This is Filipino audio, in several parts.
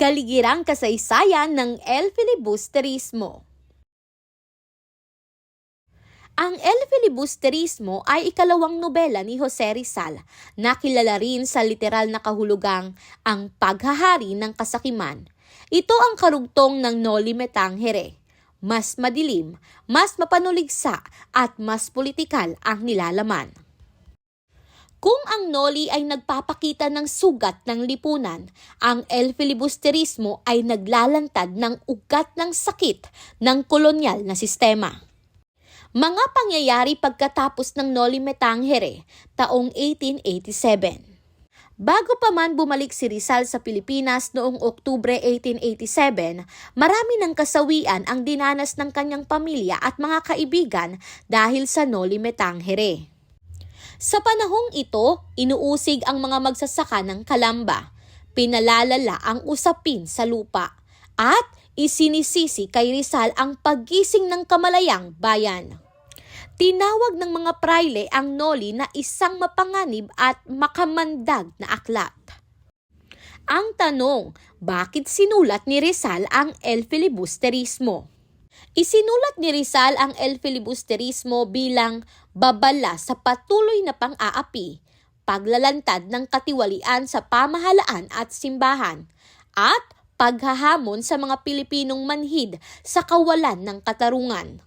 Kaligirang kasaysayan ng El Filibusterismo. Ang El Filibusterismo ay ikalawang nobela ni Jose Rizal na kilala rin sa literal na kahulugang ang paghahari ng kasakiman. Ito ang karugtong ng Noli Me Tangere. Mas madilim, mas mapanuligsa at mas politikal ang nilalaman. Kung ang Noli ay nagpapakita ng sugat ng lipunan, ang El Filibusterismo ay naglalantad ng ugat ng sakit ng kolonyal na sistema. Mga pangyayari pagkatapos ng Noli Me Tangere, taong 1887. Bago pa man bumalik si Rizal sa Pilipinas noong Oktubre 1887, marami ng kasawian ang dinanas ng kanyang pamilya at mga kaibigan dahil sa Noli Me Tangere. Sa panahong ito, inuusig ang mga magsasaka ng Kalamba, pinalalala ang usapin sa lupa, at isinisisi kay Rizal ang paggising ng kamalayang bayan. Tinawag ng mga prayle ang Noli na isang mapanganib at makamandag na aklat. Ang tanong, bakit sinulat ni Rizal ang El Filibusterismo? Isinulat ni Rizal ang El Filibusterismo bilang babala sa patuloy na pang-aapi, paglalantad ng katiwalian sa pamahalaan at simbahan, at paghahamon sa mga Pilipinong manhid sa kawalan ng katarungan.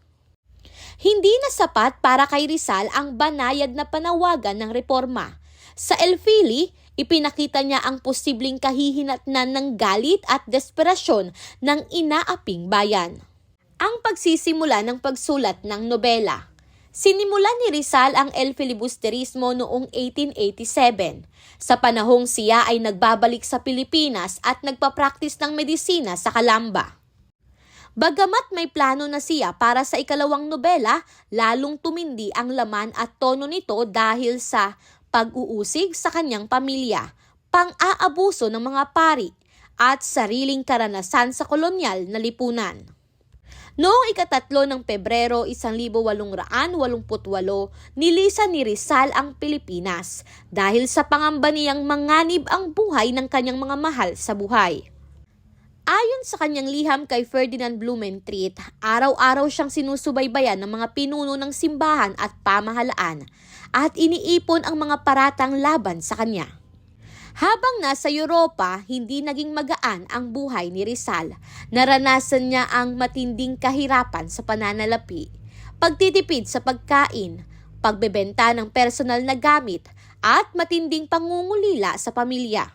Hindi na sapat para kay Rizal ang banayad na panawagan ng reforma. Sa El Fili, ipinakita niya ang posibleng kahihinatnan ng galit at desperasyon ng inaaping bayan. Ang pagsisimula ng pagsulat ng nobela. Sinimulan ni Rizal ang El Filibusterismo noong 1887, sa panahong siya ay nagbabalik sa Pilipinas at nagpa-practice ng medisina sa Calamba. Bagamat may plano na siya para sa ikalawang nobela, lalong tumindi ang laman at tono nito dahil sa pag-uusig sa kanyang pamilya, pang-aabuso ng mga pari, at sariling karanasan sa kolonyal na lipunan. Noong ika-3 ng Pebrero 1888, nilisan ni Rizal ang Pilipinas dahil sa pangamba niyang manganib ang buhay ng kanyang mga mahal sa buhay. Ayon sa kanyang liham kay Ferdinand Blumentritt, araw-araw siyang sinusubaybayan ng mga pinuno ng simbahan at pamahalaan at iniipon ang mga paratang laban sa kanya. Habang nasa Europa, hindi naging magaan ang buhay ni Rizal. Naranasan niya ang matinding kahirapan sa pananalapi, pagtitipid sa pagkain, pagbebenta ng personal na gamit, at matinding pangungulila sa pamilya.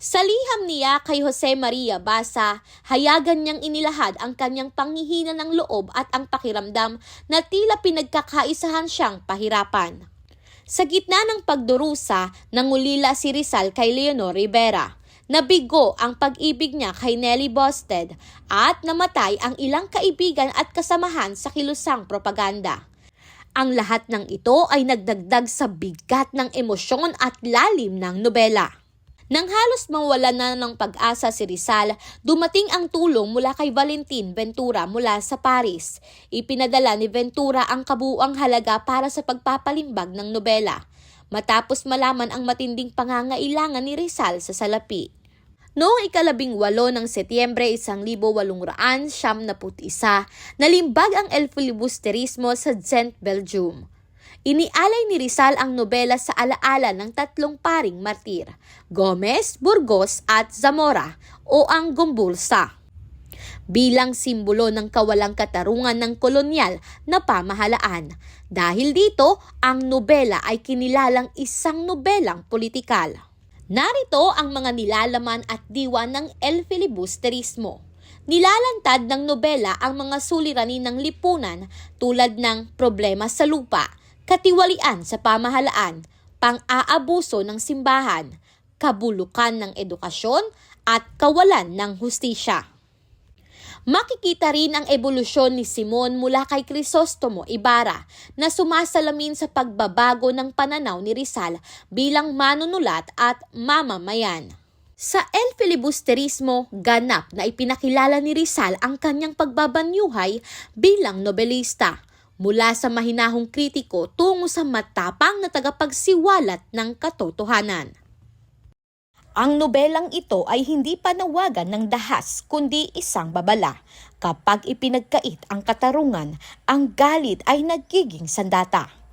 Sa liham niya kay Jose Maria Basa, hayagan niyang inilahad ang kanyang panghihina ng loob at ang pakiramdam na tila pinagkakaisahan siyang pahirapan. Sa gitna ng pagdurusa, nangulila si Rizal kay Leonor Rivera. Nabigo ang pag-ibig niya kay Nelly Bosted at namatay ang ilang kaibigan at kasamahan sa kilusang propaganda. Ang lahat ng ito ay nagdagdag sa bigat ng emosyon at lalim ng nobela. Nang halos mawala na ng pag-asa si Rizal, dumating ang tulong mula kay Valentin Ventura mula sa Paris. Ipinadala ni Ventura ang kabuuang halaga para sa pagpapalimbag ng nobela, matapos malaman ang matinding pangangailangan ni Rizal sa salapi. Noong ika-18 ng Setyembre 1891, nalimbag ang El Filibusterismo sa Ghent, Belgium. Inialay ni Rizal ang nobela sa alaala ng 3 paring martir, Gomez, Burgos at Zamora o ang Gumbulsa, bilang simbolo ng kawalang katarungan ng kolonyal na pamahalaan. Dahil dito, ang nobela ay kinilalang isang nobelang politikal. Narito ang mga nilalaman at diwa ng El Filibusterismo. Nilalantad ng nobela ang mga suliranin ng lipunan tulad ng problema sa lupa, katiwalian sa pamahalaan, pang-aabuso ng simbahan, kabulukan ng edukasyon, at kawalan ng hustisya. Makikita rin ang ebolusyon ni Simon mula kay Crisostomo Ibarra na sumasalamin sa pagbabago ng pananaw ni Rizal bilang manunulat at mamamayan. Sa El Filibusterismo, ganap na ipinakilala ni Rizal ang kanyang pagbabanyuhay bilang nobelista, mula sa mahinahong kritiko tungo sa matapang na tagapagsiwalat ng katotohanan. Ang nobelang ito ay hindi panawagan ng dahas kundi isang babala. Kapag ipinagkait ang katarungan, ang galit ay nagiging sandata.